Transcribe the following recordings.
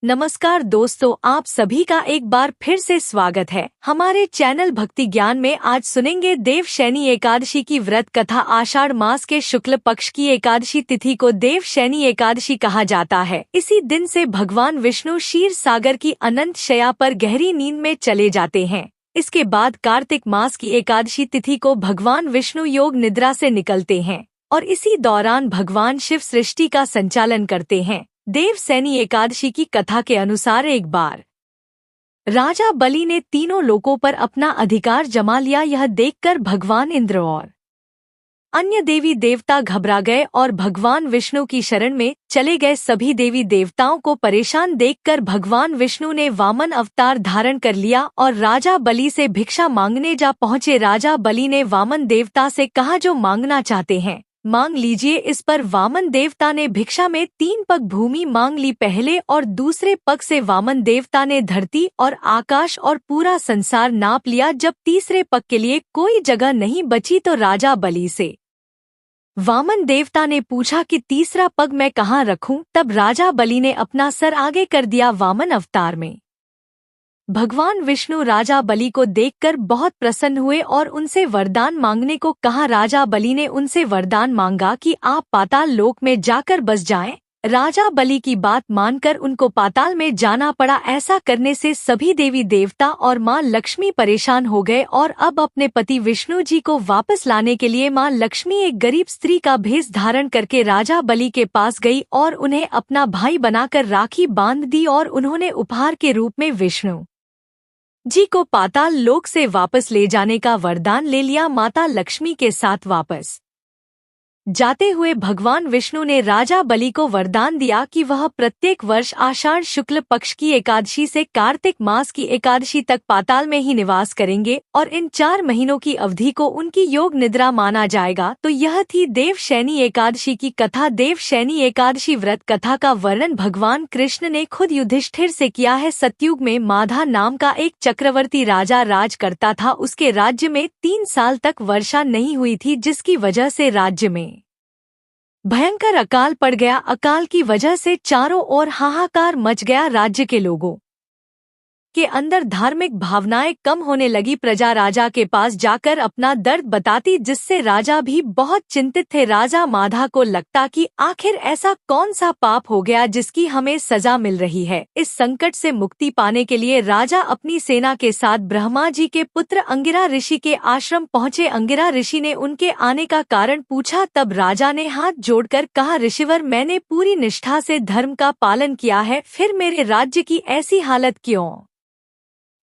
नमस्कार दोस्तों, आप सभी का एक बार फिर से स्वागत है हमारे चैनल भक्ति ज्ञान में। आज सुनेंगे देवशयनी एकादशी की व्रत कथा। आषाढ़ मास के शुक्ल पक्ष की एकादशी तिथि को देवशयनी एकादशी कहा जाता है। इसी दिन से भगवान विष्णु क्षीर सागर की अनंत शया पर गहरी नींद में चले जाते हैं। इसके बाद कार्तिक मास की एकादशी तिथि को भगवान विष्णु योग निद्रा से निकलते हैं और इसी दौरान भगवान शिव सृष्टि का संचालन करते हैं। देवशयनी एकादशी की कथा के अनुसार एक बार राजा बलि ने तीनों लोकों पर अपना अधिकार जमा लिया। यह देखकर भगवान इंद्र और अन्य देवी देवता घबरा गए और भगवान विष्णु की शरण में चले गए। सभी देवी देवताओं को परेशान देखकर भगवान विष्णु ने वामन अवतार धारण कर लिया और राजा बलि से भिक्षा मांगने जा पहुँचे। राजा बलि ने वामन देवता से कहा, जो मांगना चाहते हैं मांग लीजिए। इस पर वामन देवता ने भिक्षा में 3 पग भूमि मांग ली। पहले और दूसरे पग से वामन देवता ने धरती और आकाश और पूरा संसार नाप लिया। जब तीसरे पग के लिए कोई जगह नहीं बची तो राजा बलि से वामन देवता ने पूछा कि तीसरा पग मैं कहाँ रखूं। तब राजा बलि ने अपना सर आगे कर दिया। वामन अवतार में भगवान विष्णु राजा बलि को देखकर बहुत प्रसन्न हुए और उनसे वरदान मांगने को कहा। राजा बलि ने उनसे वरदान मांगा कि आप पाताल लोक में जाकर बस जाएं। राजा बलि की बात मानकर उनको पाताल में जाना पड़ा। ऐसा करने से सभी देवी देवता और मां लक्ष्मी परेशान हो गए और अब अपने पति विष्णु जी को वापस लाने के लिए मां लक्ष्मी एक गरीब स्त्री का भेष धारण करके राजा बलि के पास गई और उन्हें अपना भाई बनाकर राखी बांध दी और उन्होंने उपहार के रूप में विष्णु जी को पाताल लोक से वापस ले जाने का वरदान ले लिया। माता लक्ष्मी के साथ वापस जाते हुए भगवान विष्णु ने राजा बलि को वरदान दिया कि वह प्रत्येक वर्ष आषाढ़ शुक्ल पक्ष की एकादशी से कार्तिक मास की एकादशी तक पाताल में ही निवास करेंगे और इन 4 महीनों की अवधि को उनकी योग निद्रा माना जाएगा। तो यह थी देवशयनी एकादशी की कथा। देवशयनी एकादशी व्रत कथा का वर्णन भगवान कृष्ण ने खुद युधिष्ठिर से किया है। सतयुग में माधा नाम का एक चक्रवर्ती राजा राज करता था। उसके राज्य में 3 साल तक वर्षा नहीं हुई थी, जिसकी वजह से राज्य में भयंकर अकाल पड़ गया। अकाल की वजह से चारों ओर हाहाकार मच गया। राज्य के लोगों के अंदर धार्मिक भावनाएं कम होने लगी। प्रजा राजा के पास जाकर अपना दर्द बताती, जिससे राजा भी बहुत चिंतित थे। राजा माधा को लगता कि आखिर ऐसा कौन सा पाप हो गया जिसकी हमें सजा मिल रही है। इस संकट से मुक्ति पाने के लिए राजा अपनी सेना के साथ ब्रह्मा जी के पुत्र अंगिरा ऋषि के आश्रम पहुँचे। अंगिरा ऋषि ने उनके आने का कारण पूछा। तब राजा ने हाथ जोड़कर कहा, ऋषिवर, मैंने पूरी निष्ठा से धर्म का पालन किया है, फिर मेरे राज्य की ऐसी हालत क्यों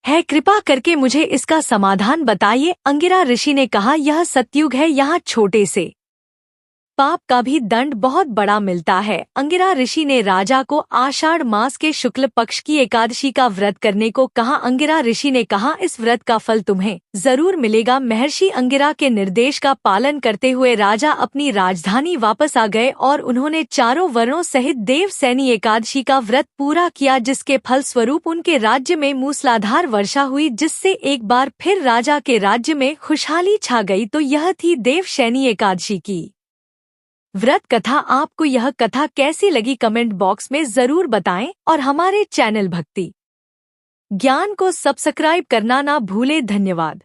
है? कृपा करके मुझे इसका समाधान बताइए। अंगिरा ऋषि ने कहा, यह सतयुग है, यहाँ छोटे से पाप का भी दंड बहुत बड़ा मिलता है। अंगिरा ऋषि ने राजा को आषाढ़ मास के शुक्ल पक्ष की एकादशी का व्रत करने को कहा। अंगिरा ऋषि ने कहा, इस व्रत का फल तुम्हें जरूर मिलेगा। महर्षि अंगिरा के निर्देश का पालन करते हुए राजा अपनी राजधानी वापस आ गए और उन्होंने चारों वर्णों सहित देवशयनी एकादशी का व्रत पूरा किया, जिसके फल स्वरूप उनके राज्य में मूसलाधार वर्षा हुई, जिससे एक बार फिर राजा के राज्य में खुशहाली छा गई। तो यह थी देवशयनी एकादशी की व्रत कथा। आपको यह कथा कैसी लगी कमेंट बॉक्स में जरूर बताएं और हमारे चैनल भक्ति ज्ञान को सब्सक्राइब करना ना भूलें। धन्यवाद।